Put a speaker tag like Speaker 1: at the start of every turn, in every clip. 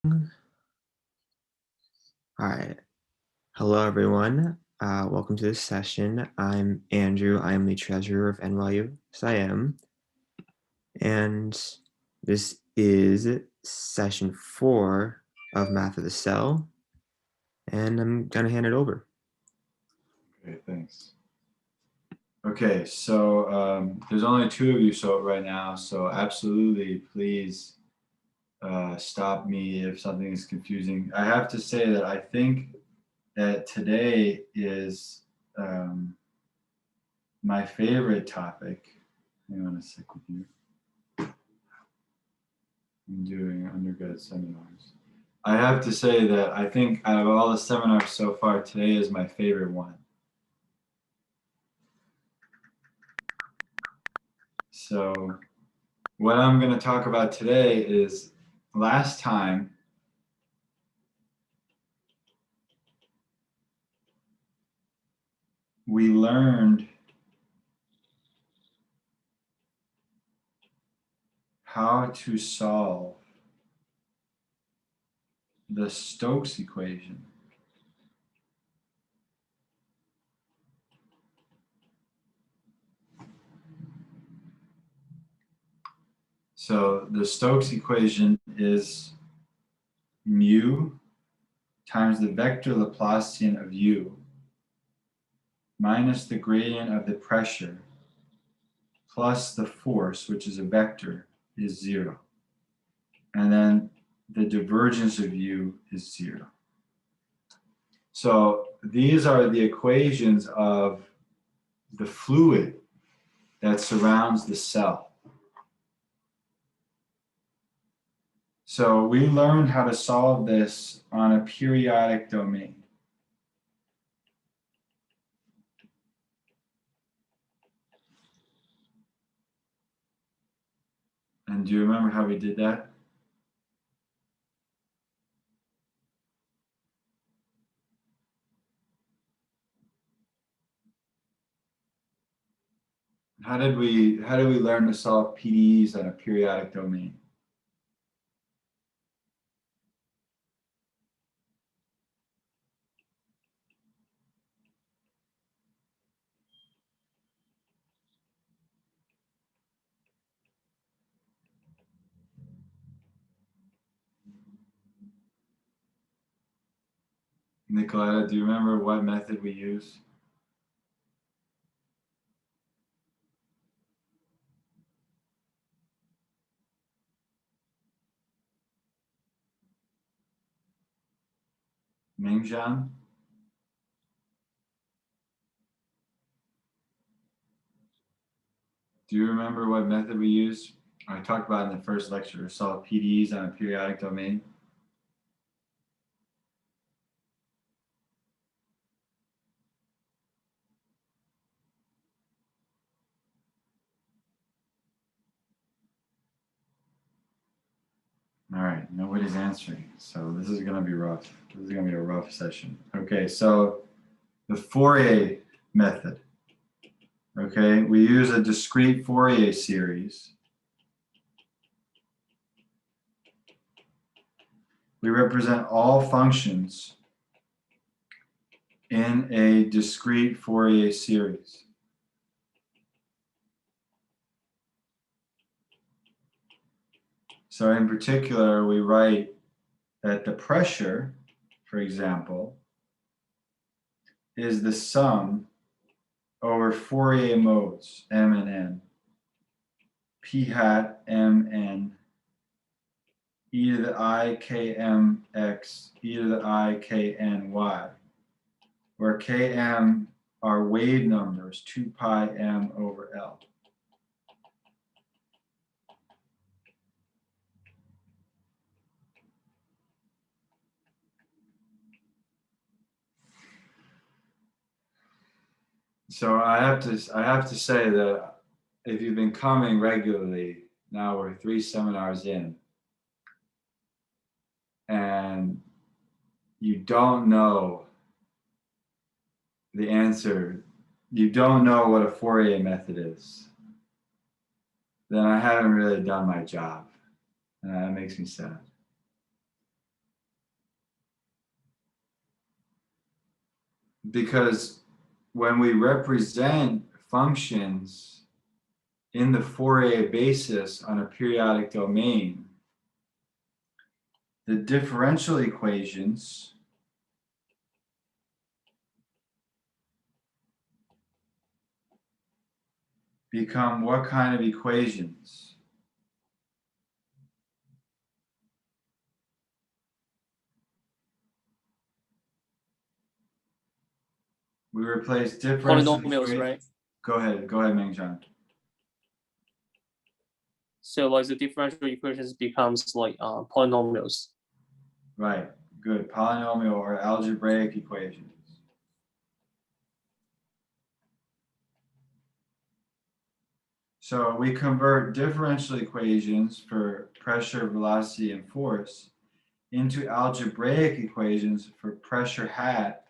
Speaker 1: All right. Hello, everyone. Welcome to this session. I'm Andrew. I am the treasurer of NYU SIAM. And this is session 4 of Math of the Cell. And I'm going to hand it over.
Speaker 2: Okay, thanks. Okay, so there's only 2 of you right now, so absolutely please stop me if something is confusing. I have to say that I think that today is my favorite topic. Hang on a sec with you. I'm doing undergrad seminars. I have to say that I think out of all the seminars so far, today is my favorite one. So what I'm going to talk about today is last time we learned how to solve the Stokes equation. So the Stokes equation is mu times the vector Laplacian of u minus the gradient of the pressure plus the force, which is a vector, is 0. And then the divergence of u is 0. So these are the equations of the fluid that surrounds the cell. So we learned how to solve this on a periodic domain. And do you remember how we did that? How did we learn to solve PDEs on a periodic domain? Nicoletta, do you remember what method we used? Mingjian? Do you remember what method we used? I talked about in the first lecture, to solve PDEs on a periodic domain. All right, nobody's answering, so this is going to be rough. This is going to be a rough session. Okay, so the Fourier method. Okay, we use a discrete Fourier series. We represent all functions in a discrete Fourier series. So in particular, we write that the pressure, for example, is the sum over Fourier modes, m and n, p hat m n, e to the I k m x, e to the I k n y, where km are wave numbers, 2 pi m over L. So I have to say that if you've been coming regularly, now we're 3 seminars in, and you don't know the answer, you don't know what a Fourier method is, then I haven't really done my job. And that makes me sad. because when we represent functions in the Fourier basis on a periodic domain, the differential equations become what kind of equations? We replace differential
Speaker 3: Polynomials,
Speaker 2: equations.
Speaker 3: right?
Speaker 2: Go ahead, Mengjian.
Speaker 3: So like the differential equations becomes like polynomials.
Speaker 2: Right, good. Polynomial or algebraic equations. So we convert differential equations for pressure, velocity, and force into algebraic equations for pressure hat,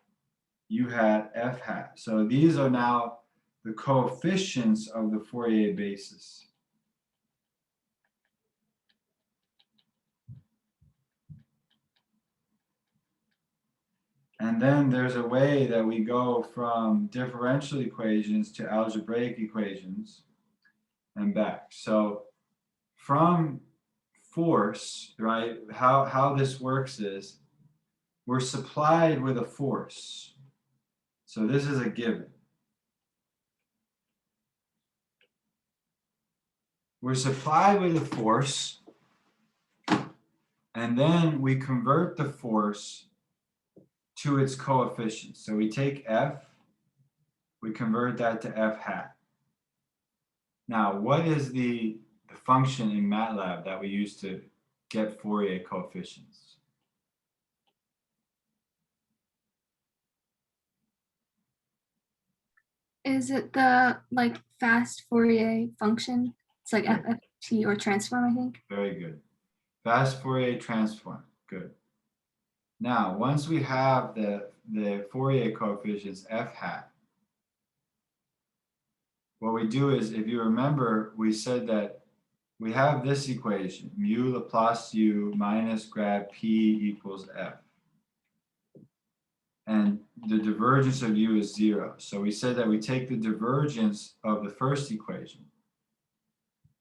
Speaker 2: U hat, F hat. So these are now the coefficients of the Fourier basis. And then there's a way that we go from differential equations to algebraic equations and back. So from force, right, how this works is we're supplied with a force. So this is a given. We're supplied with a force, and then we convert the force to its coefficients. So we take F, we convert that to F hat. Now, what is the function in MATLAB that we use to get Fourier coefficients?
Speaker 4: Is it the like fast Fourier function? It's like FFT or transform, I think.
Speaker 2: Very good. Fast Fourier transform. Good. Now, once we have the Fourier coefficients F hat, what we do is, if you remember, we said that we have this equation, mu Laplace u minus grad p equals F. And the divergence of u is 0. So we said that we take the divergence of the first equation.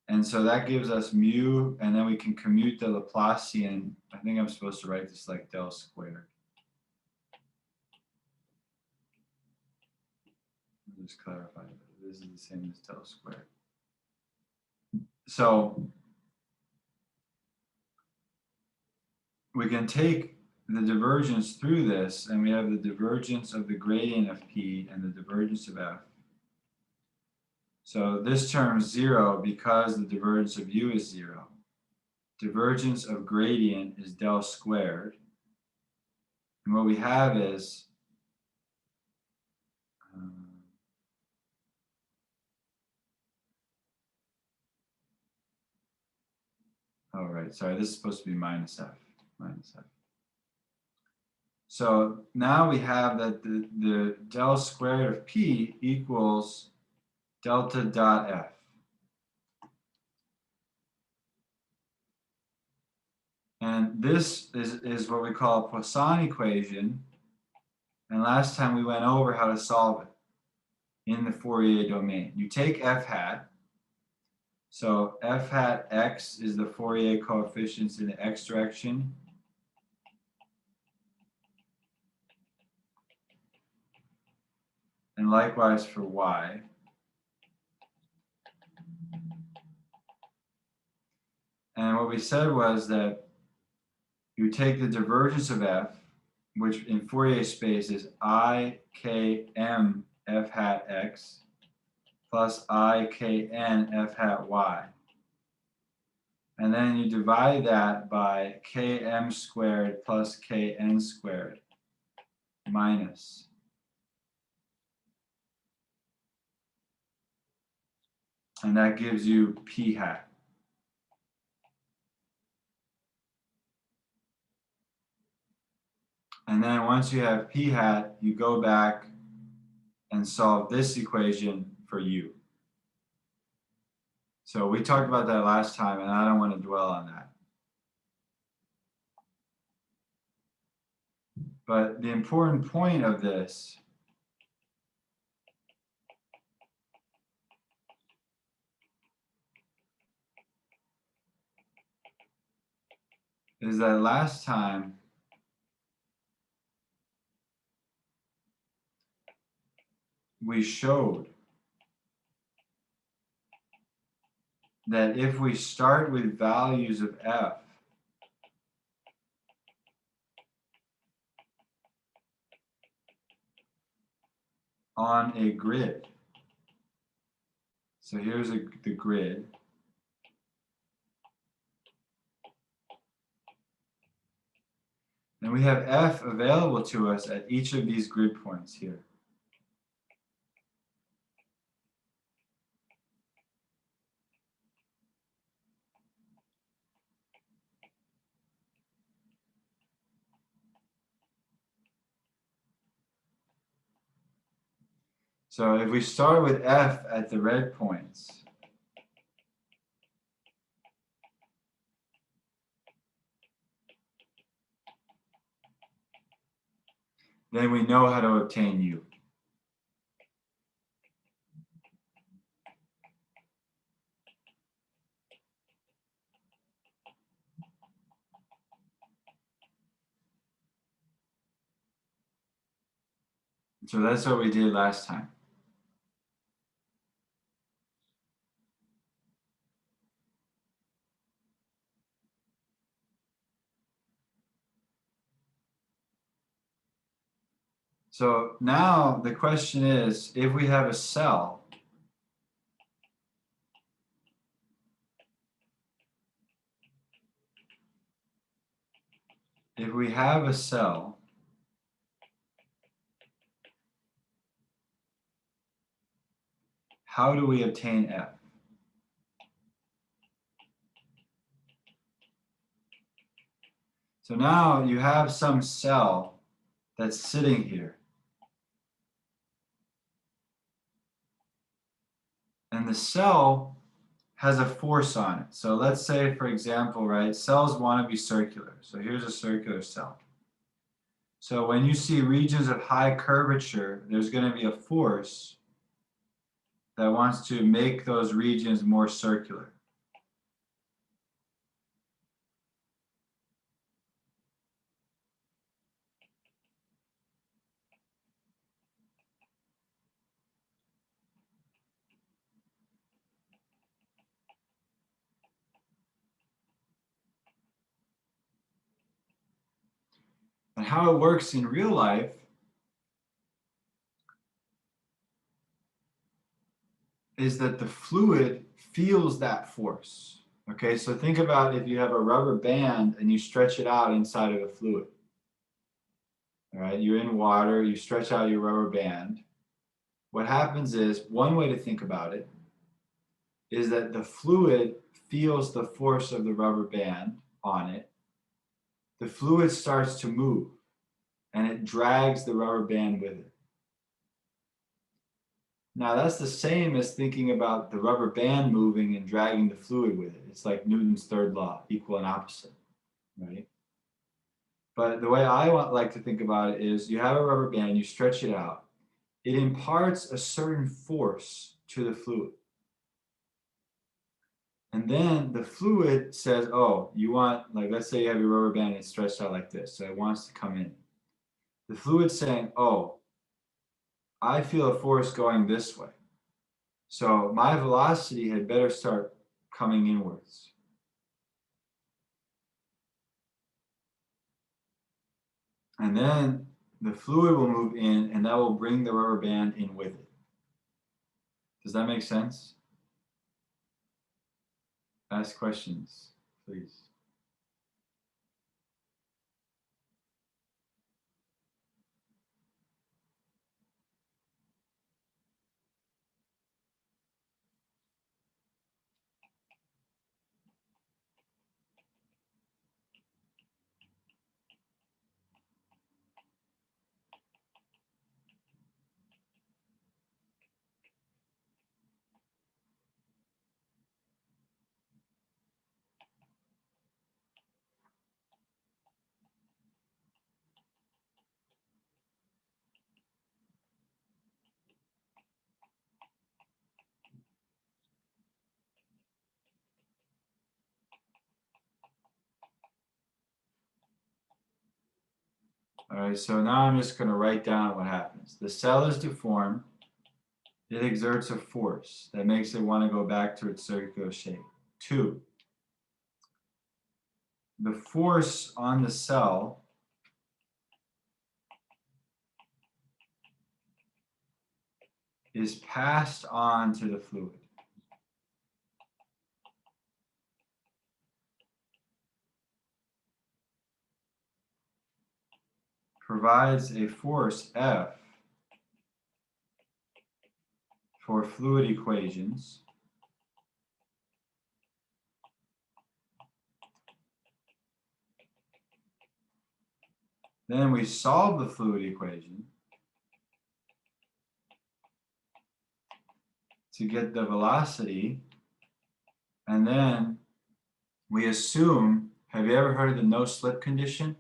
Speaker 2: And so that gives us mu, and then we can commute the Laplacian. I think I'm supposed to write this like del squared. I'll just clarify that this is the same as del squared. So we can take the divergence through this, and we have the divergence of the gradient of P and the divergence of F. So this term is 0 because the divergence of U is 0. Divergence of gradient is del squared. And what we have is oh, right, sorry, this is supposed to be minus F, minus F. So now we have that the del squared of P equals delta dot F. And this is what we call a Poisson equation. And last time we went over how to solve it in the Fourier domain. You take F hat. So F hat X is the Fourier coefficients in the X direction. And likewise for Y. And what we said was that you take the divergence of F, which in Fourier space is I, K, M, F hat X, plus I, K, N, F hat Y. And then you divide that by Km squared plus Kn squared minus. And that gives you P hat. And then once you have P hat, you go back and solve this equation for U. So we talked about that last time, and I don't want to dwell on that. But the important point of this is that last time we showed that if we start with values of f on a grid, so here's the grid, and we have f available to us at each of these grid points here. So if we start with f at the red points, then we know how to obtain u. So that's what we did last time. So now the question is, if we have a cell, how do we obtain f? So now you have some cell that's sitting here. And the cell has a force on it. So let's say, for example, right, cells want to be circular. So here's a circular cell. So when you see regions of high curvature, there's going to be a force that wants to make those regions more circular. And how it works in real life is that the fluid feels that force. Okay, so think about if you have a rubber band and you stretch it out inside of a fluid. All right, you're in water, you stretch out your rubber band. What happens is, one way to think about it is that the fluid feels the force of the rubber band on it. The fluid starts to move and it drags the rubber band with it. Now that's the same as thinking about the rubber band moving and dragging the fluid with it. It's like Newton's third law, equal and opposite, right? But the way I like to think about it is you have a rubber band, you stretch it out. It imparts a certain force to the fluid. And then the fluid says, oh, you want, like, let's say you have your rubber band and it's stretched out like this, so it wants to come in. The fluid's saying, oh, I feel a force going this way. So my velocity had better start coming inwards. And then the fluid will move in and that will bring the rubber band in with it. Does that make sense? Ask questions, please. All right, so now I'm just going to write down what happens. The cell is deformed. It exerts a force that makes it want to go back to its circular shape. 2. The force on the cell is passed on to the fluid. Provides a force F for fluid equations then we solve the fluid equation to get the velocity, and then we assume, have you ever heard of the no slip condition?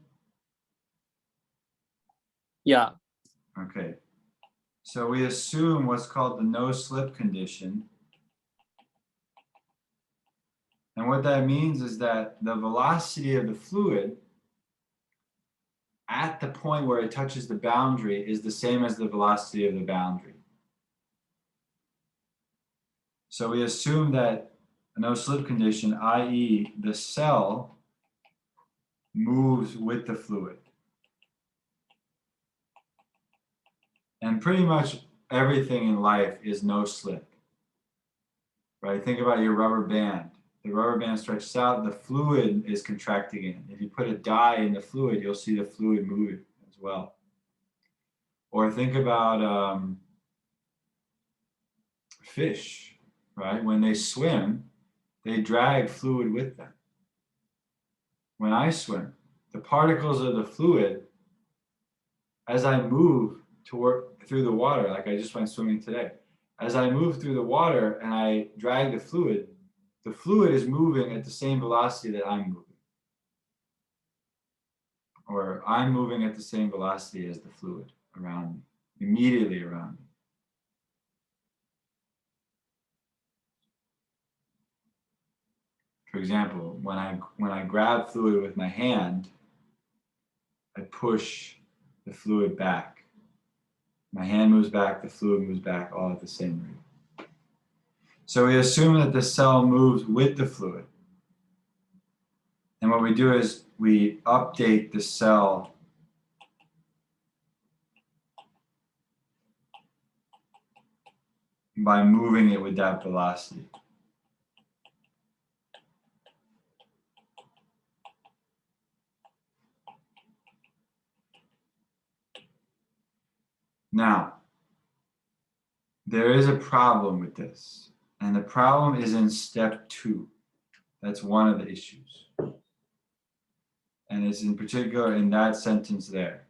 Speaker 3: Yeah.
Speaker 2: Okay, so we assume what's called the no slip condition. And what that means is that the velocity of the fluid at the point where it touches the boundary is the same as the velocity of the boundary. So we assume that a no slip condition, i.e. the cell moves with the fluid. And pretty much everything in life is no slip, right? Think about your rubber band. The rubber band stretches out, the fluid is contracting in. If you put a dye in the fluid, you'll see the fluid moving as well. Or think about fish, right? When they swim, they drag fluid with them. When I swim, the particles of the fluid, as I move through the water, like I just went swimming today, as I move through the water and I drag the fluid is moving at the same velocity that I'm moving. Or I'm moving at the same velocity as the fluid around me, immediately around me. For example, when I grab fluid with my hand, I push the fluid back. My hand moves back, the fluid moves back, all at the same rate. So we assume that the cell moves with the fluid. And what we do is we update the cell by moving it with that velocity. Now, there is a problem with this, and the problem is in step 2. That's one of the issues. And it's in particular in that sentence there.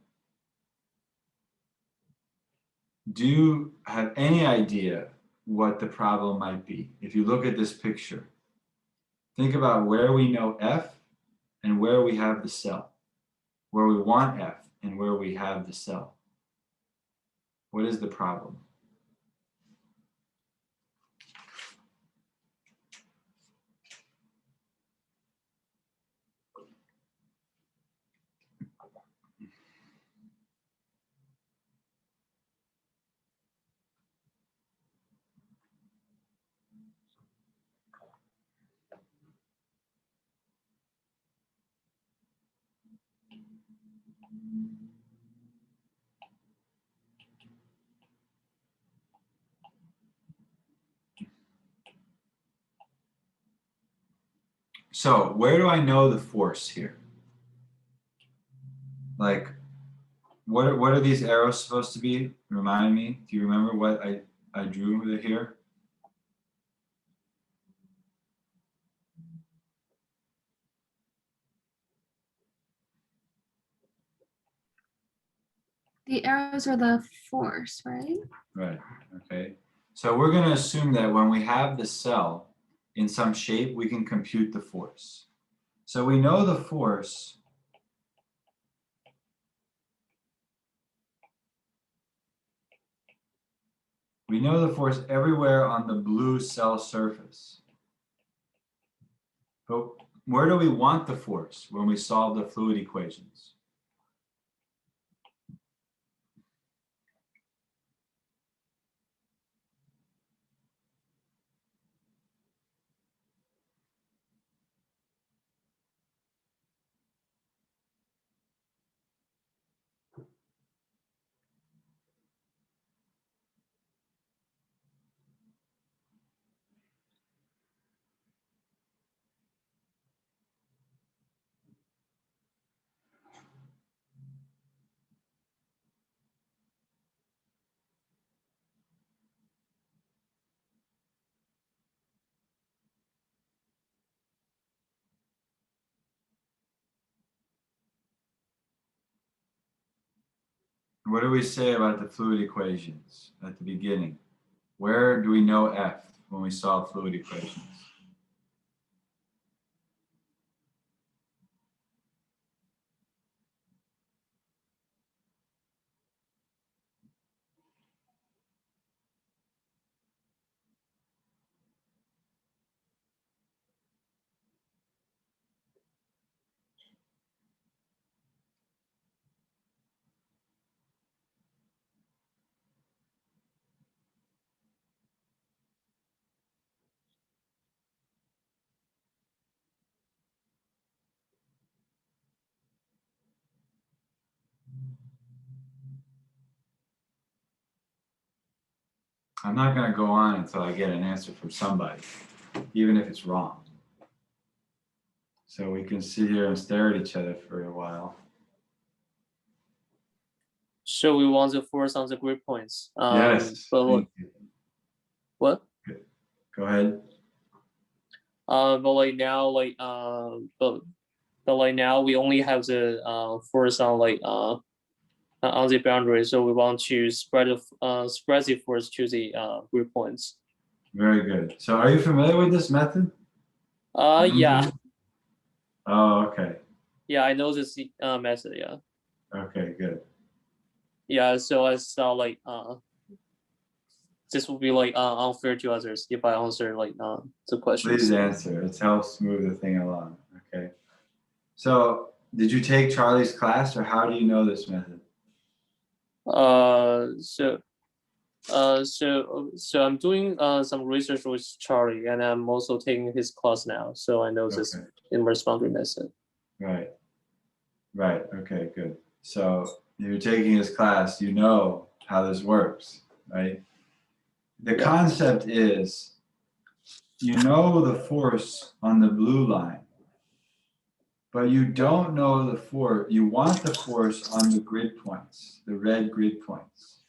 Speaker 2: Do you have any idea what the problem might be? If you look at this picture, think about where we know F and where we have the cell, where we want F and where we have the cell. What is the problem? So where do I know the force here? Like, what are these arrows supposed to be? Remind me. Do you remember what I drew here?
Speaker 4: The arrows are the force, right?
Speaker 2: Right, okay. So we're going to assume that when we have the cell in some shape, we can compute the force. So we know the force everywhere on the blue cell surface. But where do we want the force when we solve the fluid equations? What do we say about the fluid equations at the beginning? Where do we know F when we solve fluid equations? I'm not going to go on until I get an answer from somebody, even if it's wrong. So we can sit here and stare at each other for a while.
Speaker 3: So we want to force on the grid points.
Speaker 2: Yes.
Speaker 3: But what?
Speaker 2: Go ahead.
Speaker 3: But like now, but like now we only have the force on on the boundary, so we want to spread the force to the grid points.
Speaker 2: Very good. So are you familiar with this method?
Speaker 3: Yeah.
Speaker 2: Oh, okay.
Speaker 3: Yeah, I know this method. Yeah.
Speaker 2: Okay, good.
Speaker 3: Yeah. So I saw this will be unfair to others if I answer the questions.
Speaker 2: Please answer. It helps move the thing along. Okay. So did you take Charlie's class, or how do you know this method?
Speaker 3: So I'm doing some research with Charlie, and I'm also taking his class now, so I know this inverse boundary method.
Speaker 2: Right. Right. Okay, good. So you're taking his class, you know how this works, right? The concept is, you know the force on the blue line, but you don't know the force. You want the force on the grid points, the red grid points.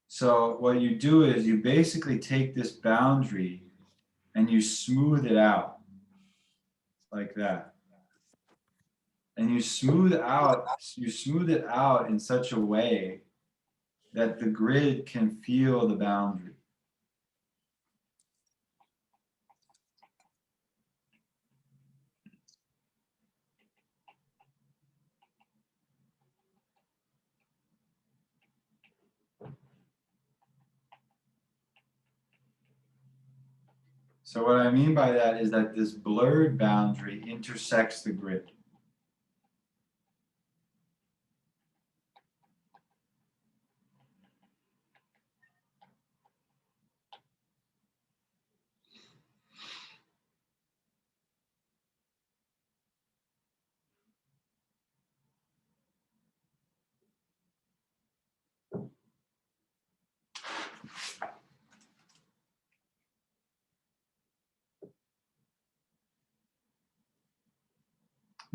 Speaker 2: So what you do is you basically take this boundary and you smooth it out like that. And you smooth it out in such a way that the grid can feel the boundary. So what I mean by that is that this blurred boundary intersects the grid.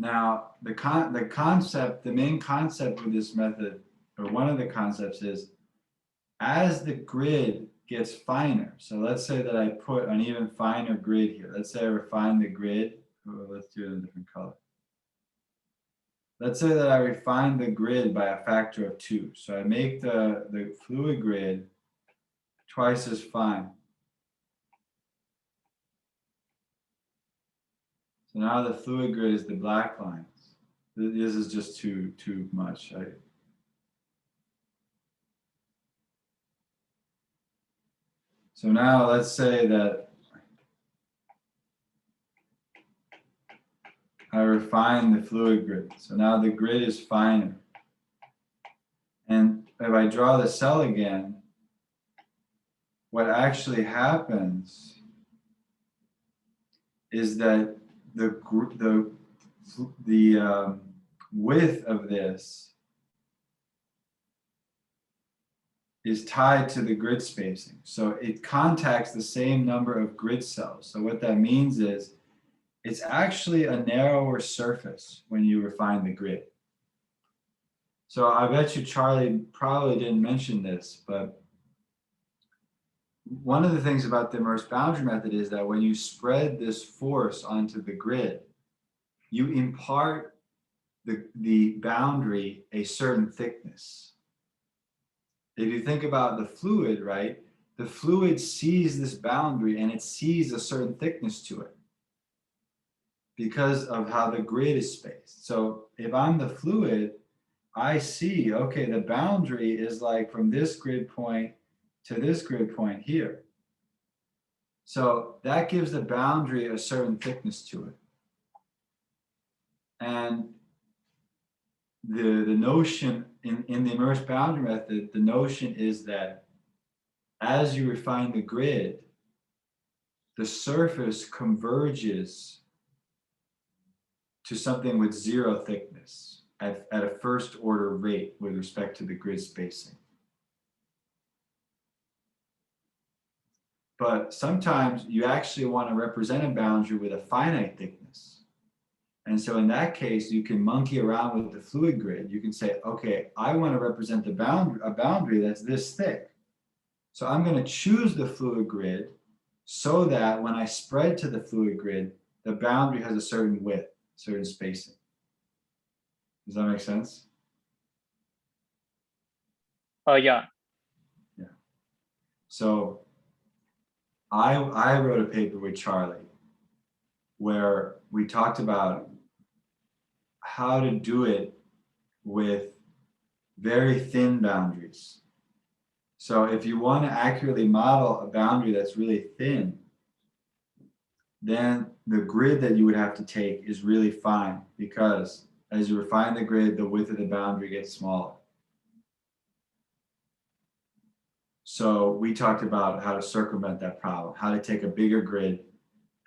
Speaker 2: Now, the main concept with this method, or one of the concepts, is as the grid gets finer. So let's say that I put an even finer grid here. Let's say I refine the grid. Oh, let's do it in a different color. Let's say that I refine the grid by a factor of 2. So I make the fluid grid twice as fine. So now the fluid grid is the black lines. This is just too much. So now let's say that I refine the fluid grid. So now the grid is finer. And if I draw the cell again, what actually happens is that the width of this is tied to the grid spacing. So it contacts the same number of grid cells. So what that means is it's actually a narrower surface when you refine the grid. So I bet you Charlie probably didn't mention this, but one of the things about the immersed boundary method is that when you spread this force onto the grid, you impart the boundary a certain thickness. If you think about the fluid, right? The fluid sees this boundary and it sees a certain thickness to it because of how the grid is spaced. So if I'm the fluid, I see, okay, the boundary is like from this grid point to this grid point here. So that gives the boundary a certain thickness to it. And the notion in the immersed boundary method, the notion is that as you refine the grid, the surface converges to something with zero thickness at a first order rate with respect to the grid spacing. But sometimes you actually want to represent a boundary with a finite thickness. And so in that case, you can monkey around with the fluid grid. You can say, okay, I want to represent a boundary that's this thick. So I'm going to choose the fluid grid so that when I spread to the fluid grid, the boundary has a certain width, certain spacing. Does that make sense?
Speaker 3: Yeah.
Speaker 2: Yeah. So I wrote a paper with Charlie where we talked about how to do it with very thin boundaries. So if you want to accurately model a boundary that's really thin, then the grid that you would have to take is really fine because as you refine the grid, the width of the boundary gets smaller. So we talked about how to circumvent that problem, how to take a bigger grid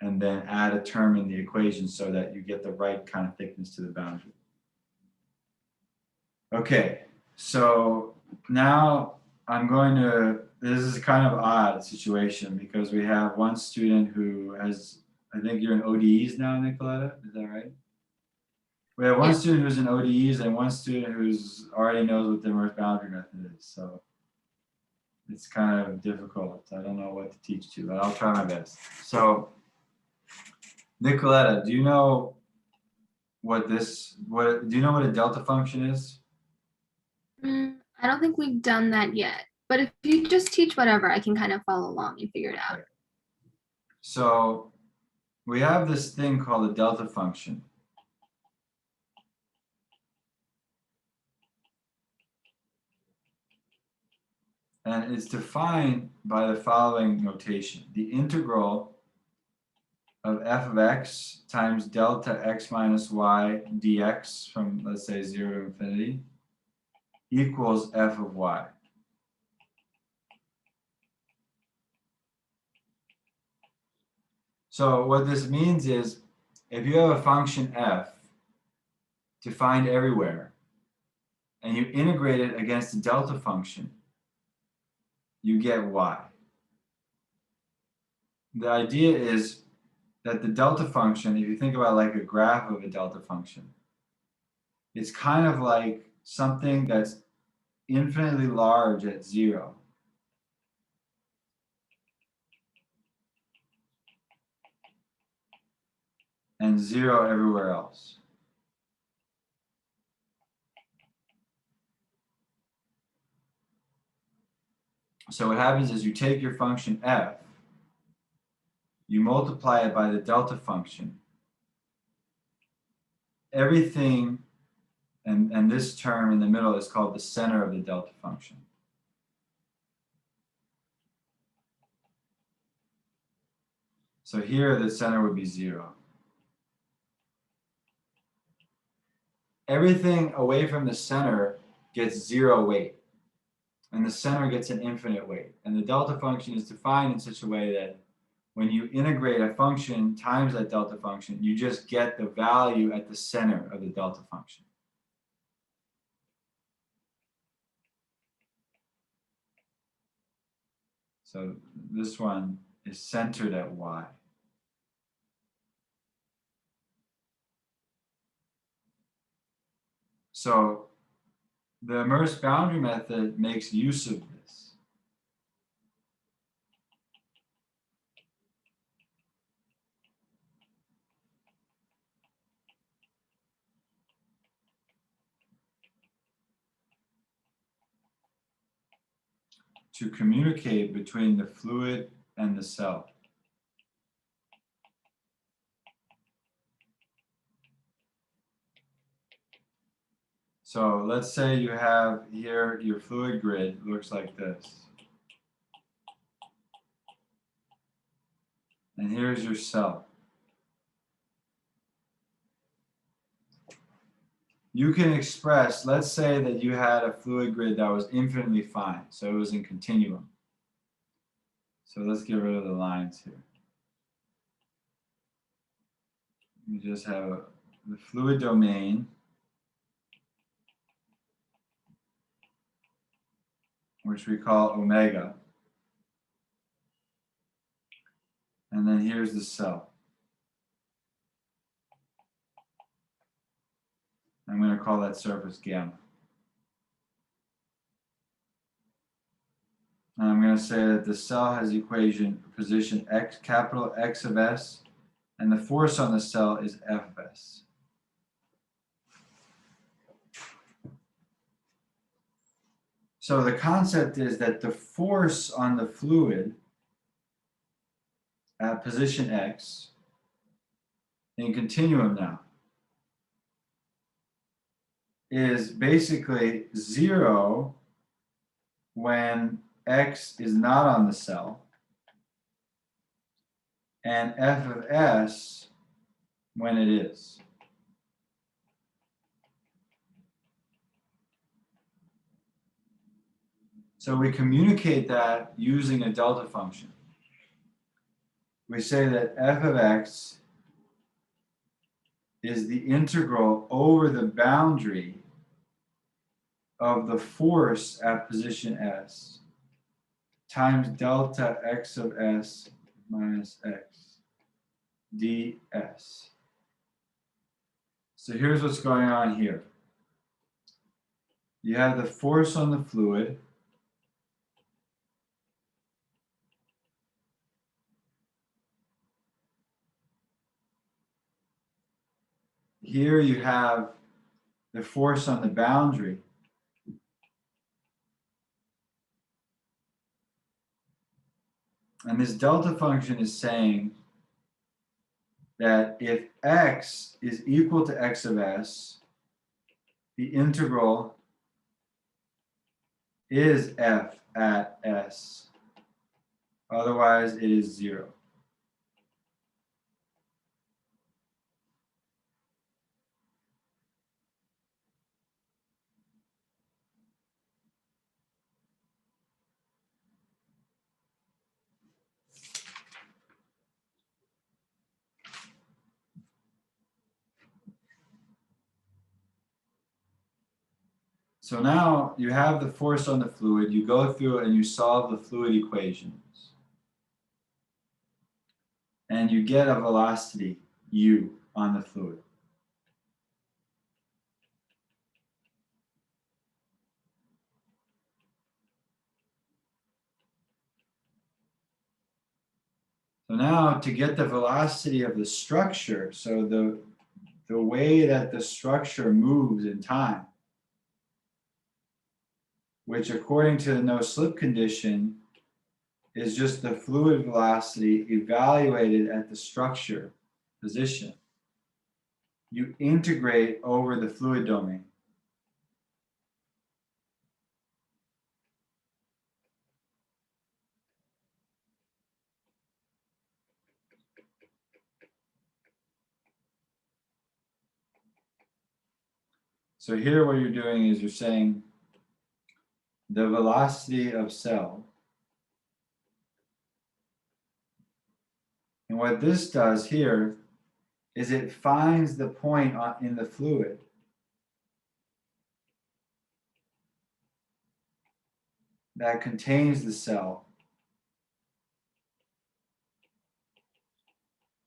Speaker 2: and then add a term in the equation so that you get the right kind of thickness to the boundary. Okay, so now I'm going to, this is kind of odd situation because we have one student who has, I think you're in ODEs now, Nicoletta, is that right? We have one student who's in ODEs and one student who's already knows what the immersed boundary method is. So it's kind of difficult. I don't know what to teach you, but I'll try my best. So Nicoletta, do you know what do you know what a delta function is?
Speaker 4: I don't think we've done that yet. But if you just teach whatever, I can kind of follow along and figure it out.
Speaker 2: Okay. So we have this thing called a delta function. And it's defined by the following notation. The integral of f of x times delta x minus y dx from, let's say, 0 to infinity equals f of y. So what this means is if you have a function f defined everywhere and you integrate it against a delta function, you get y. The idea is that the delta function, if you think about like a graph of a delta function, it's kind of like something that's infinitely large at 0. And 0 everywhere else. So what happens is you take your function f, you multiply it by the delta function. Everything, and this term in the middle is called the center of the delta function. So here the center would be 0. Everything away from the center gets 0 weight. And the center gets an infinite weight. And the delta function is defined in such a way that when you integrate a function times that delta function, you just get the value at the center of the delta function. So this one is centered at y. So the immersed boundary method makes use of this. to communicate between the fluid and the cell. So let's say you have here your fluid grid looks like this. And here's your cell. You can express, let's say that you had a fluid grid that was infinitely fine, so it was in continuum. So let's get rid of the lines here. You just have the fluid domain, which we call omega. And then here's the cell. I'm going to call that surface gamma. And I'm going to say that the cell has equation position x, capital X of S, and the force on the cell is F of S. So the concept is that the force on the fluid at position X, in continuum now, is basically 0 when X is not on the cell, and F of S when it is. So we communicate that using a delta function. We say that F of X is the integral over the boundary of the force at position S times delta X of S minus X ds. So here's what's going on here. You have the force on the fluid. Here you have the force on the boundary. And this delta function is saying that if x is equal to x of s, the integral is f at s. Otherwise, it is 0. So now you have the force on the fluid, you go through and you solve the fluid equations. And you get a velocity, u, on the fluid. So now to get the velocity of the structure, so the way that the structure moves in time, which according to the no-slip condition is just the fluid velocity evaluated at the structure position. You integrate over the fluid domain. So here what you're doing is you're saying the velocity of cell. And what this does here is it finds the point in the fluid that contains the cell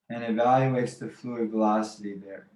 Speaker 2: and evaluates the fluid velocity there.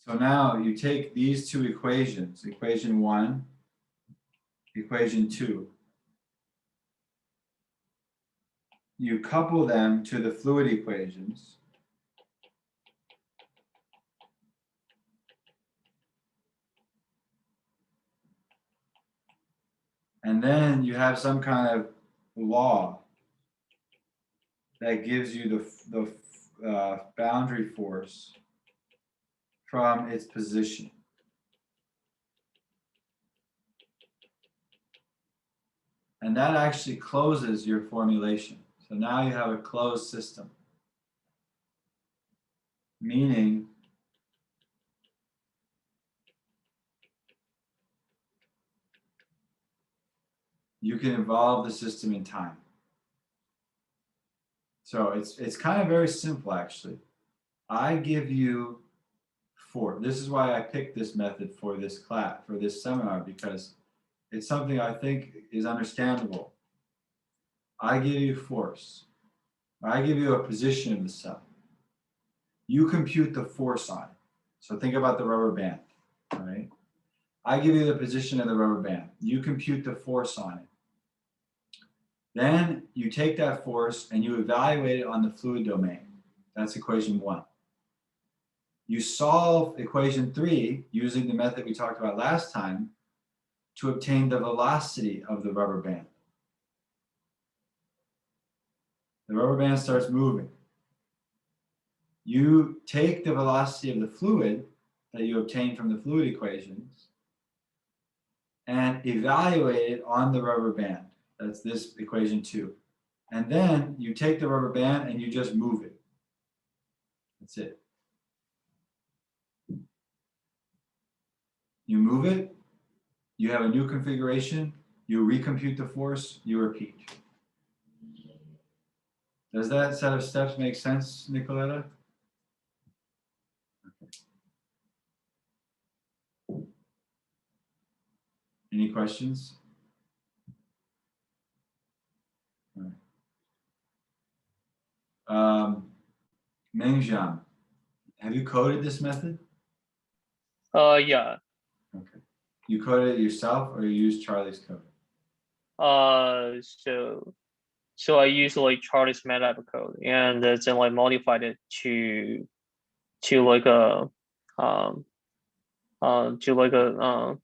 Speaker 2: So now you take these two equations, equation 1, equation 2. You couple them to the fluid equations. And then you have some kind of law that gives you the boundary force from its position. And that actually closes your formulation. So now you have a closed system. Meaning you can evolve the system in time. So it's kind of very simple actually. I give you this is why I picked this method for this class, for this seminar, because it's something I think is understandable. I give you force. I give you a position of the cell. You compute the force on it. So think about the rubber band, right? I give you the position of the rubber band. You compute the force on it. Then you take that force and you evaluate it on the fluid domain. That's equation 1. You solve equation 3 using the method we talked about last time to obtain the velocity of the rubber band. The rubber band starts moving. You take the velocity of the fluid that you obtain from the fluid equations and evaluate it on the rubber band. That's this equation 2. And then you take the rubber band and you just move it. That's it. You move it, you have a new configuration, you recompute the force, you repeat. Does that set of steps make sense, Nicoletta? Okay. Any questions? All right. Mengjian, have you coded this method?
Speaker 3: Yeah.
Speaker 2: Okay. You coded it yourself or you used Charlie's code?
Speaker 3: So I use like Charlie's MATLAB code and then like modified it to like a to like a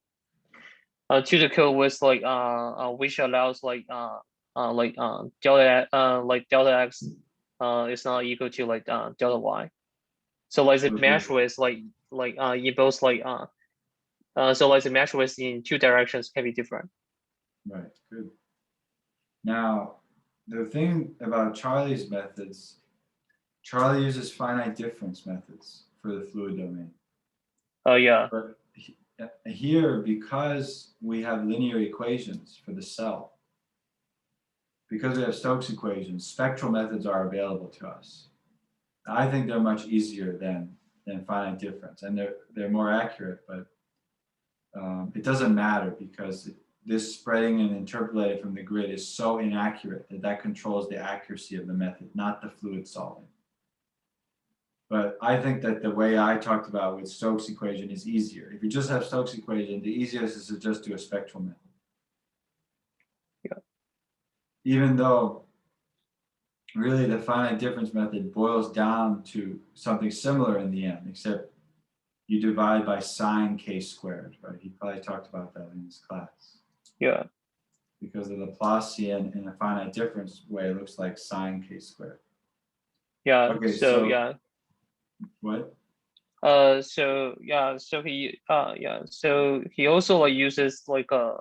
Speaker 3: to the code with like which allows like delta x is not equal to like delta y. So like the mesh with in both so like the mesh with in two directions can be different.
Speaker 2: Right, good. Now, the thing about Charlie's methods, Charlie uses finite difference methods for the fluid domain.
Speaker 3: Oh yeah.
Speaker 2: But here, because we have linear equations for the cell, because we have Stokes equations, spectral methods are available to us. I think they're much easier than finite difference, and they're more accurate, but it doesn't matter because this spreading and interpolating from the grid is so inaccurate that controls the accuracy of the method, not the fluid solving. But I think that the way I talked about with Stokes equation is easier. If you just have Stokes equation, the easiest is to just do a spectral method.
Speaker 3: Yeah.
Speaker 2: Even though really the finite difference method boils down to something similar in the end, except you divide by sine k squared, right? He probably talked about that in his class.
Speaker 3: Yeah.
Speaker 2: Because the Laplacian in a finite difference way looks like sine k squared.
Speaker 3: Yeah.
Speaker 2: Okay,
Speaker 3: so yeah.
Speaker 2: What?
Speaker 3: So he also like uses like a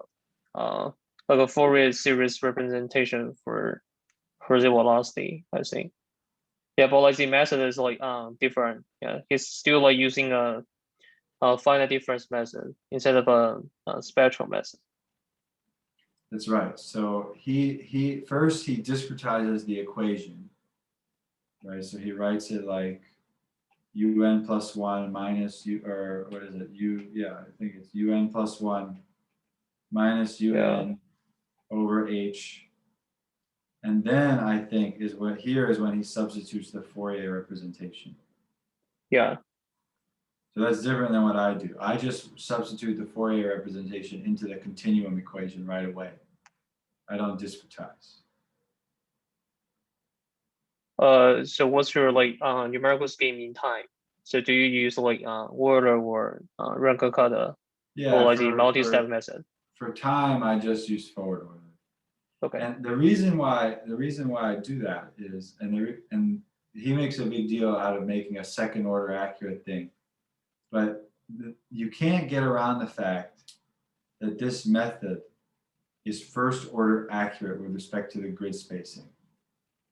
Speaker 3: Fourier series representation for the velocity, I think. Yeah, but like the method is like different. Yeah, he's still like using a finite difference method instead of a spectral method.
Speaker 2: That's right. So he first he discretizes the equation, right? So he writes it like un plus 1 minus u, or what is it? I think it's un plus 1 minus un over h. And then I think is when he substitutes the Fourier representation.
Speaker 3: Yeah.
Speaker 2: So that's different than what I do. I just substitute the Fourier representation into the continuum equation right away. I don't discretize.
Speaker 3: So what's your like numerical scheme in time? So do you use like Euler or Runge-Kutta
Speaker 2: Yeah,
Speaker 3: or like the multi-step method?
Speaker 2: For time, I just use forward order.
Speaker 3: Okay.
Speaker 2: And the reason why I do that is, and he makes a big deal out of making a second order accurate thing, but you can't get around the fact that this method is first order accurate with respect to the grid spacing.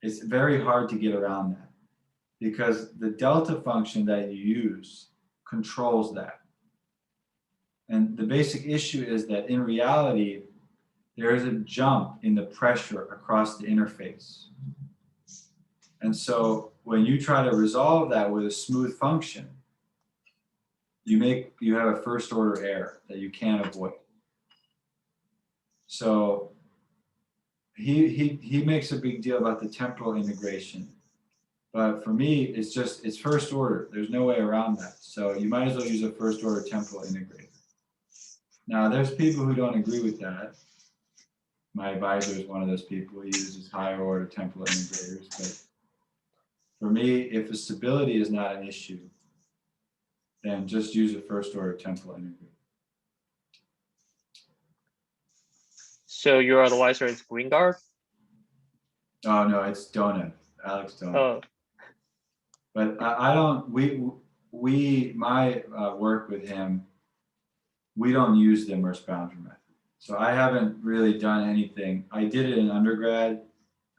Speaker 2: It's very hard to get around that because the delta function that you use controls that. And the basic issue is that in reality, there is a jump in the pressure across the interface. And so when you try to resolve that with a smooth function, you have a first order error that you can't avoid. So he makes a big deal about the temporal integration. But for me, it's first order. There's no way around that. So you might as well use a first order temporal integrator. Now there's people who don't agree with that. My advisor is one of those people who uses higher order temporal integrators. But for me, if the stability is not an issue, then just use a first order temporal integrator.
Speaker 3: So your advisor is Greengard?
Speaker 2: Oh no, it's Donev, Aleks Donev.
Speaker 3: Oh.
Speaker 2: But I don't. My work with him, we don't use the immersed boundary method. So I haven't really done anything. I did it in undergrad.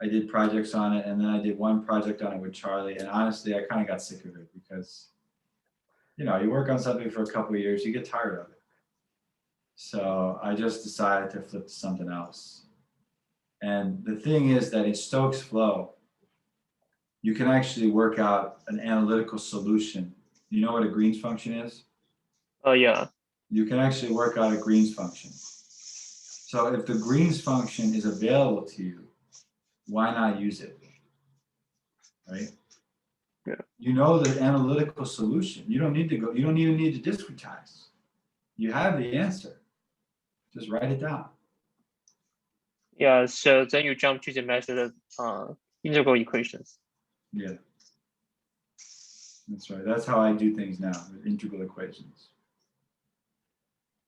Speaker 2: I did projects on it, and then I did one project on it with Charlie. And honestly, I kind of got sick of it because, you work on something for a couple of years, you get tired of it. So I just decided to flip to something else. And the thing is that in Stokes flow, you can actually work out an analytical solution. You know what a Green's function is?
Speaker 3: Oh yeah.
Speaker 2: You can actually work out a Green's function. So if the Green's function is available to you, why not use it? Right?
Speaker 3: Yeah.
Speaker 2: You know the analytical solution. You don't even need to discretize. You have the answer. Just write it down.
Speaker 3: Yeah, so then you jump to the method of integral equations.
Speaker 2: Yeah. That's right. That's how I do things now with integral equations.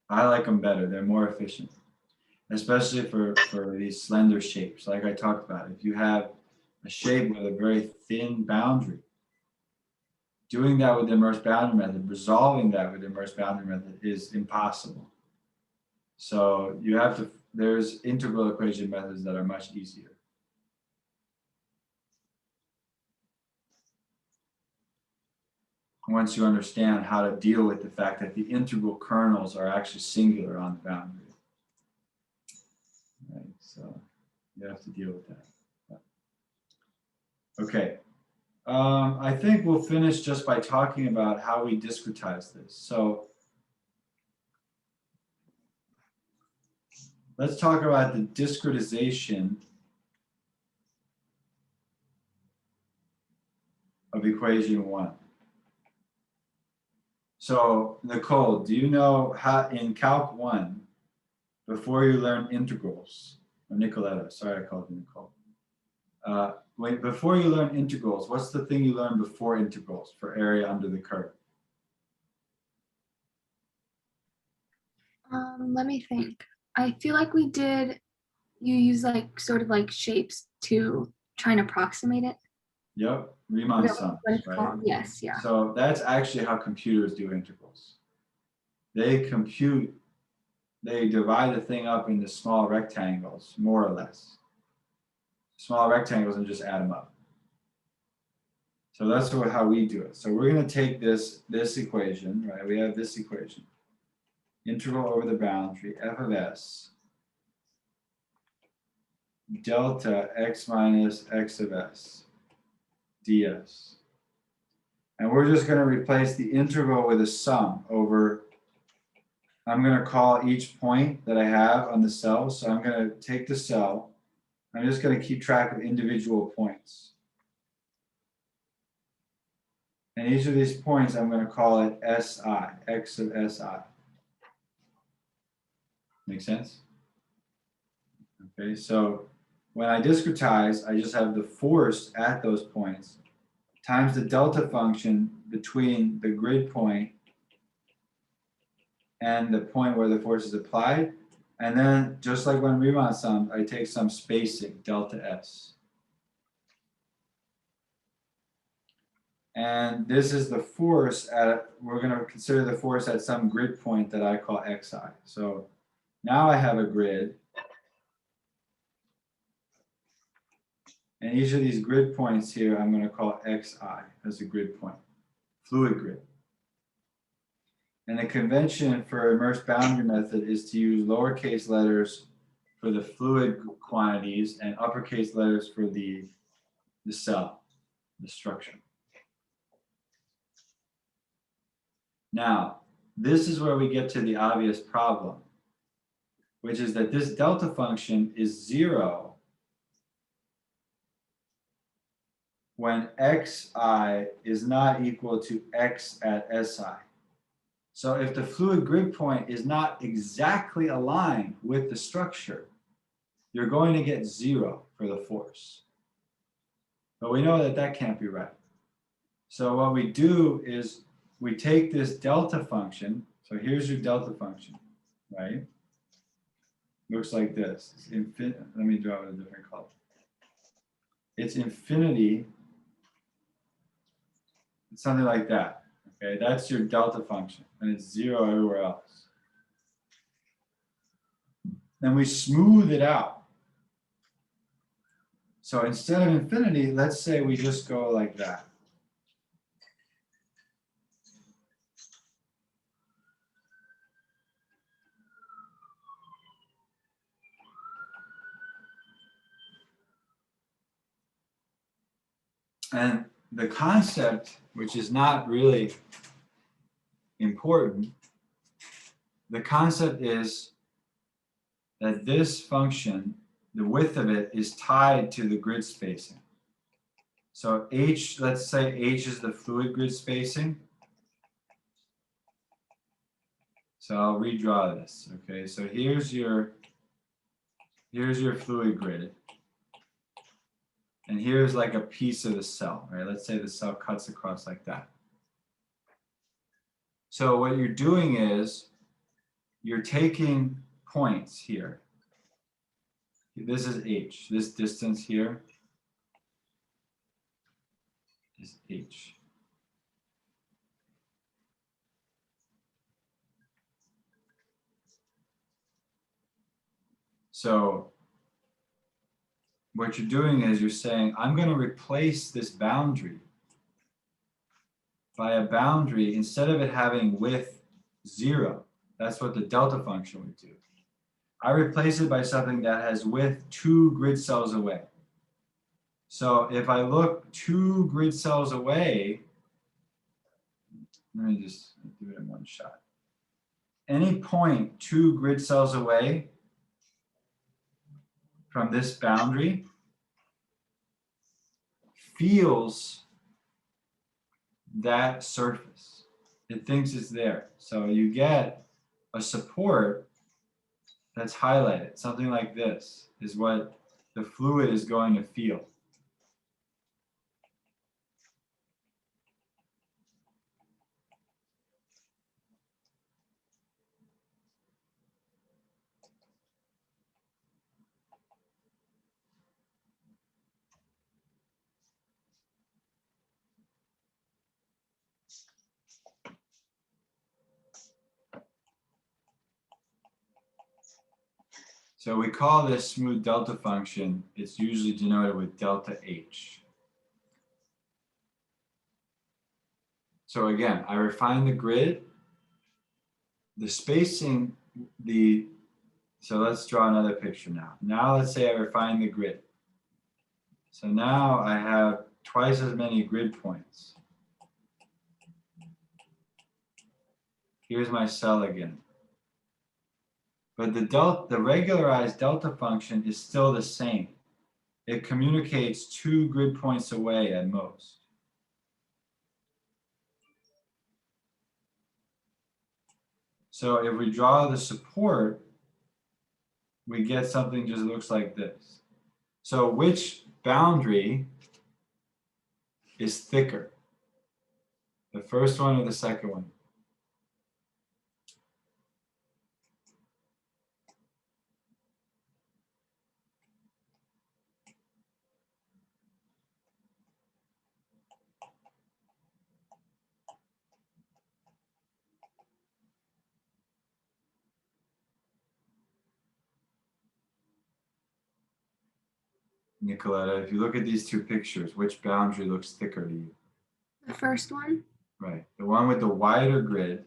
Speaker 2: I like them better. They're more efficient, especially for these slender shapes. Like I talked about, if you have a shape with a very thin boundary, doing that with the immersed boundary method, resolving that with the immersed boundary method is impossible. So there's integral equation methods that are much easier. Once you understand how to deal with the fact that the integral kernels are actually singular on the boundary. Right, so you have to deal with that. Okay, I think we'll finish just by talking about how we discretize this. So let's talk about the discretization of equation 1. So Nicole, do you know how in Calc 1, before you learn integrals, or Nicoletta, sorry I called you Nicole. Before you learn integrals, what's the thing you learn before integrals for area under the curve?
Speaker 4: Let me think. I feel like you use like sort of like shapes to try and approximate it.
Speaker 2: Yep, Riemann sums,
Speaker 4: What it's
Speaker 2: right?
Speaker 4: called. Yes, yeah.
Speaker 2: So that's actually how computers do integrals. They divide the thing up into small rectangles, more or less. Small rectangles and just add them up. So that's how we do it. So we're going to take this equation, right? We have this equation. Integral over the boundary, f of s, delta x minus x of s, ds. And we're just going to replace the integral with a sum over, I'm going to call each point that I have on the cell. So I'm going to take the cell. I'm just going to keep track of individual points. And each of these points, I'm going to call it SI, X of SI. Make sense? Okay, so when I discretize, I just have the force at those points times the delta function between the grid point and the point where the force is applied. And then, just like when Riemann sums, I take some spacing, delta S. And this is the force at, we're going to consider the force at some grid point that I call xi. So now I have a grid. And each of these grid points here, I'm going to call xi as a grid point, fluid grid. And the convention for immersed boundary method is to use lowercase letters for the fluid quantities and uppercase letters for the cell, the structure. Now, this is where we get to the obvious problem, which is that this delta function is 0 when xi is not equal to x at si. So if the fluid grid point is not exactly aligned with the structure, you're going to get 0 for the force. But we know that that can't be right. So what we do is we take this delta function. So here's your delta function, right? Looks like this. It's infinite. Let me draw it a different color. It's infinity. It's something like that. Okay, that's your delta function, and it's 0 everywhere else. Then we smooth it out. So instead of infinity, let's say we just go like that. And the concept, which is not really important, the concept is that this function, the width of it, is tied to the grid spacing. So h, let's say h is the fluid grid spacing. So I'll redraw this. Okay, so here's your fluid grid. And here's like a piece of the cell, right? Let's say the cell cuts across like that. So what you're doing is you're taking points here. This is h. This distance here is h. So what you're doing is you're saying, I'm going to replace this boundary by a boundary, instead of it having width 0, that's what the delta function would do. I replace it by something that has width 2 grid cells away. So if I look 2 grid cells away, let me just do it in one shot. Any point 2 grid cells away from this boundary feels that surface. It thinks it's there. So you get a support that's highlighted. Something like this is what the fluid is going to feel. So we call this smooth delta function. It's usually denoted with delta H. So again, I refine the grid, the spacing, so let's draw another picture now. Now let's say I refine the grid. So now I have twice as many grid points. Here's my cell again. But the regularized delta function is still the same. It communicates 2 grid points away at most. So if we draw the support, we get something just looks like this. So which boundary is thicker? The first one or the second one? Nicoletta, if you look at these two pictures, which boundary looks thicker to you?
Speaker 4: The first one.
Speaker 2: Right. The one with the wider grid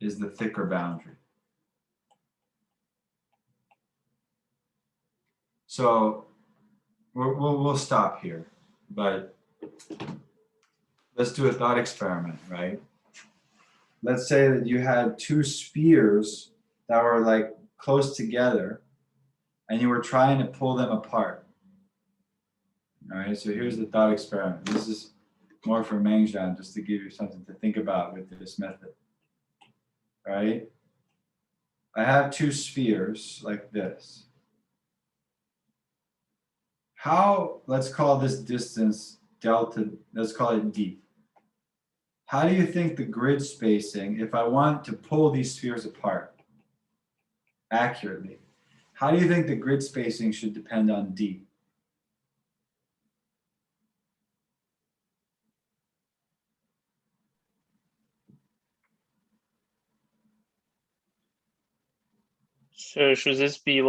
Speaker 2: is the thicker boundary. So we'll stop here, but let's do a thought experiment, right? Let's say that you had two spheres that were like close together and you were trying to pull them apart. All right, so here's the thought experiment. This is more for Mengjian, just to give you something to think about with this method. All right, I have two spheres like this. How, let's call this distance delta, let's call it d. How do you think the grid spacing, if I want to pull these spheres apart accurately, how do you think the grid spacing should depend on d?
Speaker 3: So should this be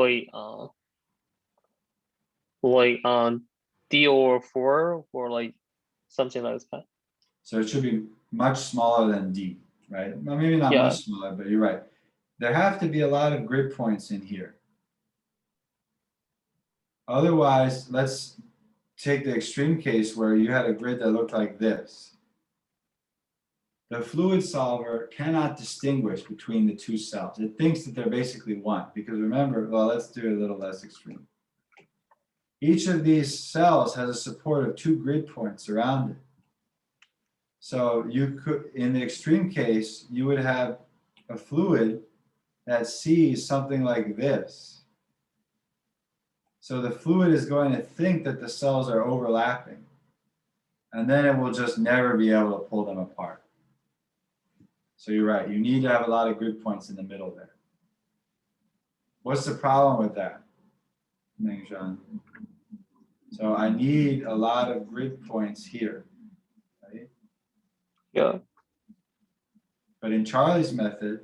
Speaker 3: D over 4 or like something like that?
Speaker 2: So it should be much smaller than d, right? Well, maybe not
Speaker 3: Yeah.
Speaker 2: much smaller, but you're right. There have to be a lot of grid points in here. Otherwise, let's take the extreme case where you had a grid that looked like this. The fluid solver cannot distinguish between the two cells. It thinks that they're basically one, because remember, well, let's do it a little less extreme. Each of these cells has a support of two grid points around it. So you could, in the extreme case, you would have a fluid that sees something like this. So the fluid is going to think that the cells are overlapping, and then it will just never be able to pull them apart. So you're right, you need to have a lot of grid points in the middle there. What's the problem with that, Mengjian? So I need a lot of grid points here, right?
Speaker 3: Yeah.
Speaker 2: But in Charlie's method,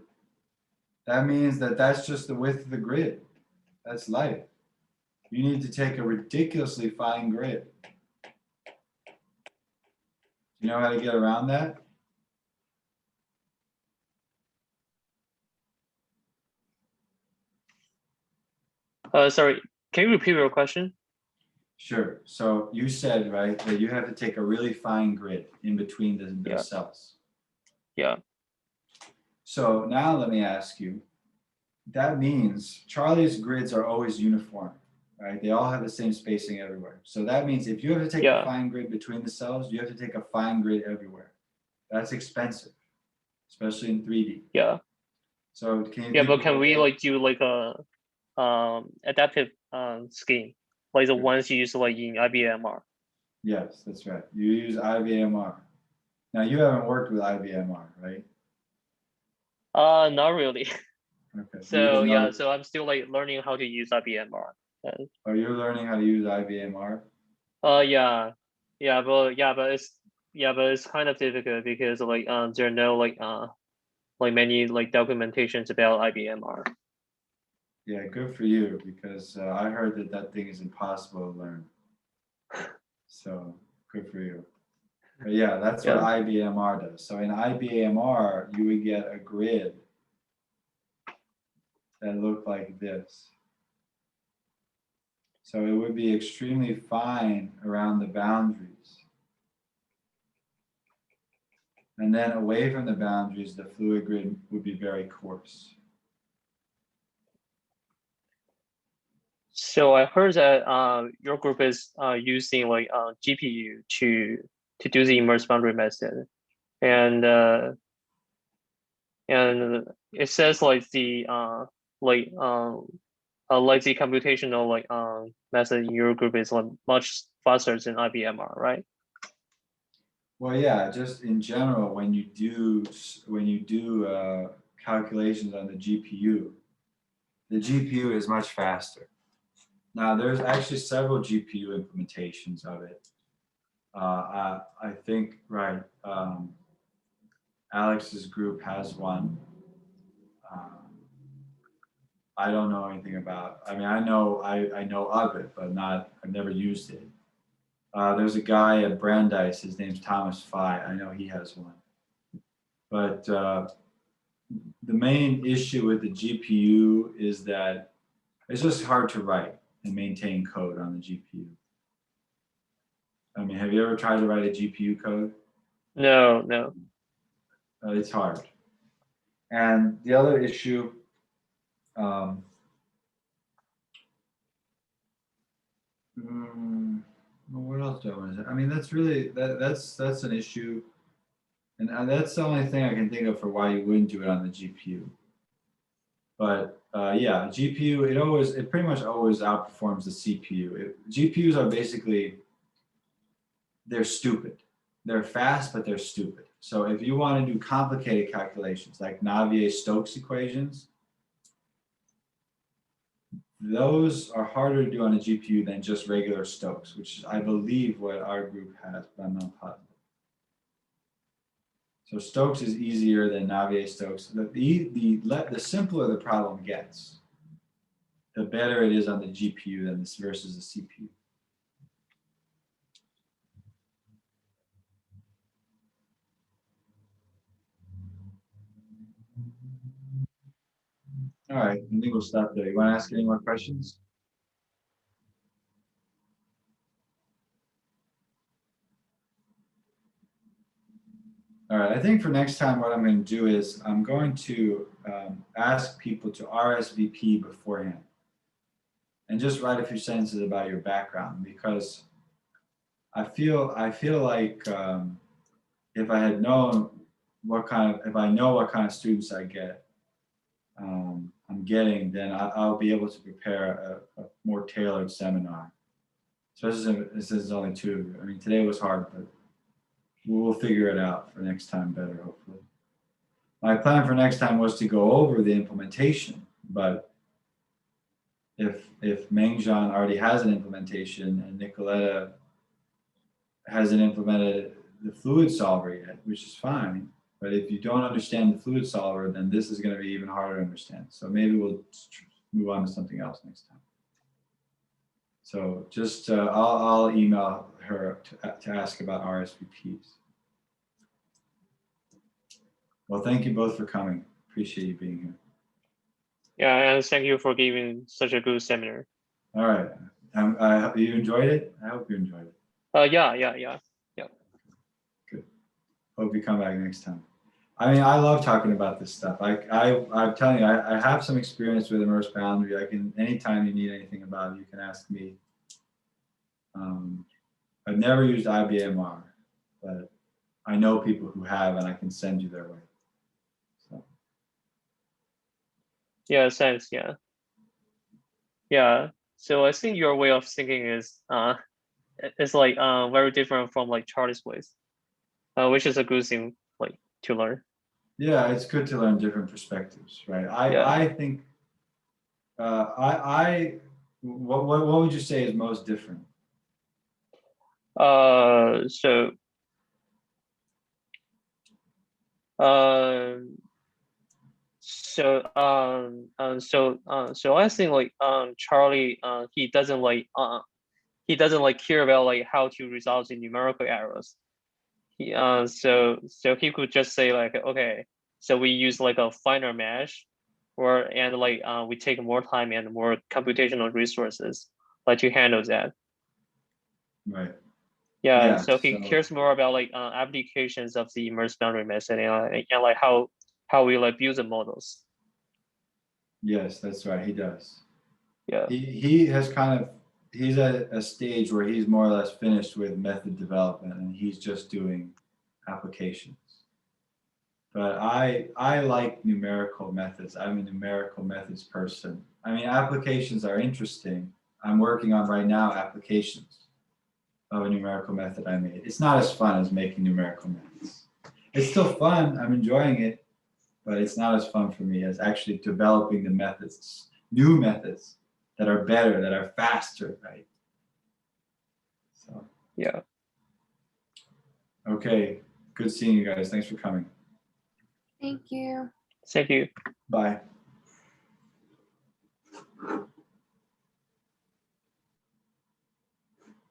Speaker 2: that means that that's just the width of the grid. That's life. You need to take a ridiculously fine grid. You know how to get around that?
Speaker 3: Sorry, can you repeat your question?
Speaker 2: Sure. So you said, right, that you have to take a really fine grid in between the cells.
Speaker 3: Yeah.
Speaker 2: So now let me ask you, that means Charlie's grids are always uniform, right? They all have the same spacing everywhere. So that means if you have to take a fine grid between the cells, you have to take a fine grid everywhere. That's expensive, especially in 3D.
Speaker 3: Yeah.
Speaker 2: So can you?
Speaker 3: Yeah, but can we like do like a adaptive scheme, like the ones you use like in IBMR?
Speaker 2: Yes, that's right. You use IBMR. Now you haven't worked with IBMR, right?
Speaker 3: Not really.
Speaker 2: Okay.
Speaker 3: So yeah, so I'm still like learning how to use IBMR.
Speaker 2: Oh, you're learning how to use IBMR?
Speaker 3: Yeah, but it's kind of difficult because like there are no like many like documentations about IBMR.
Speaker 2: Yeah, good for you, because I heard that that thing is impossible to learn. So good for you. But yeah, that's what IBMR does. So in IBMR, you would get a grid that looked like this. So it would be extremely fine around the boundaries. And then away from the boundaries, the fluid grid would be very coarse.
Speaker 3: So I heard that your group is using like GPU to do the immerse boundary method, and and it says like the like the computational method in your group is like much faster than IBMR, right?
Speaker 2: Well, yeah, just in general, when you do calculations on the GPU is much faster. Now, there's actually several GPU implementations of it. I think, right, Alex's group has one. I don't know anything about. I mean, I know of it, but I've never used it. There's a guy at Brandeis. His name's Thomas Fye. I know he has one. But the main issue with the GPU is that it's just hard to write and maintain code on the GPU. I mean, have you ever tried to write a GPU code?
Speaker 3: No.
Speaker 2: It's hard. And the other issue, what else do I want to say? I mean, that's really that's an issue, and that's the only thing I can think of for why you wouldn't do it on the GPU. But yeah, GPU it pretty much always outperforms the CPU. GPUs are basically, they're stupid. They're fast, but they're stupid. So if you want to do complicated calculations like Navier-Stokes equations, those are harder to do on a GPU than just regular Stokes, which is, I believe, what our group has, but I'm not positive. So Stokes is easier than Navier-Stokes. The simpler the problem gets, the better it is on the GPU than this versus the CPU. All right, I think we'll stop there. You want to ask any more questions? All right, I think for next time what I'm going to do is I'm going to ask people to RSVP beforehand and just write a few sentences about your background, because I feel like if I had known if I know what kind of students I'm getting, then I'll be able to prepare a more tailored seminar. Especially since there's only two of you. I mean, today was hard, but we'll figure it out for next time better, hopefully. My plan for next time was to go over the implementation, but if Mengjian already has an implementation and Nicoletta hasn't implemented the fluid solver yet, which is fine, but if you don't understand the fluid solver, then this is going to be even harder to understand. So maybe we'll move on to something else next time. So just I'll email her to ask about RSVPs. Well, thank you both for coming. Appreciate you being here.
Speaker 3: Yeah, and thank you for giving such a good seminar.
Speaker 2: All right. You enjoyed it? I hope you enjoyed it.
Speaker 3: Yeah.
Speaker 2: Good. Hope you come back next time. I mean, I love talking about this stuff. I'm telling you, I have some experience with immerse boundary. Anytime you need anything about it, you can ask me. I've never used IBMR, but I know people who have, and I can send you their way. So.
Speaker 3: Yeah, thanks. Yeah. So I think your way of thinking is it's like very different from like Charlie's ways, which is a good thing like to learn.
Speaker 2: Yeah, it's good to learn different perspectives, right? I think what would you say is most different?
Speaker 3: So I think like Charlie he doesn't like care about like how to resolve the numerical errors. So he could just say like, okay, so we use like a finer mesh, and we take more time and more computational resources like to handle that.
Speaker 2: Right.
Speaker 3: Yeah, so he cares more about like applications of the immersed boundary method and like how we like build the models.
Speaker 2: Yes, that's right. He does.
Speaker 3: Yeah.
Speaker 2: He's at a stage where he's more or less finished with method development, and he's just doing applications. But I like numerical methods. I'm a numerical methods person. I mean, applications are interesting. I'm working on right now applications of a numerical method I made. It's not as fun as making numerical methods. It's still fun. I'm enjoying it, but it's not as fun for me as actually developing the methods, new methods that are better, that are faster, right? So,
Speaker 3: Yeah.
Speaker 2: okay. Good seeing you guys. Thanks for coming.
Speaker 4: Thank you.
Speaker 3: Thank you.
Speaker 2: Bye.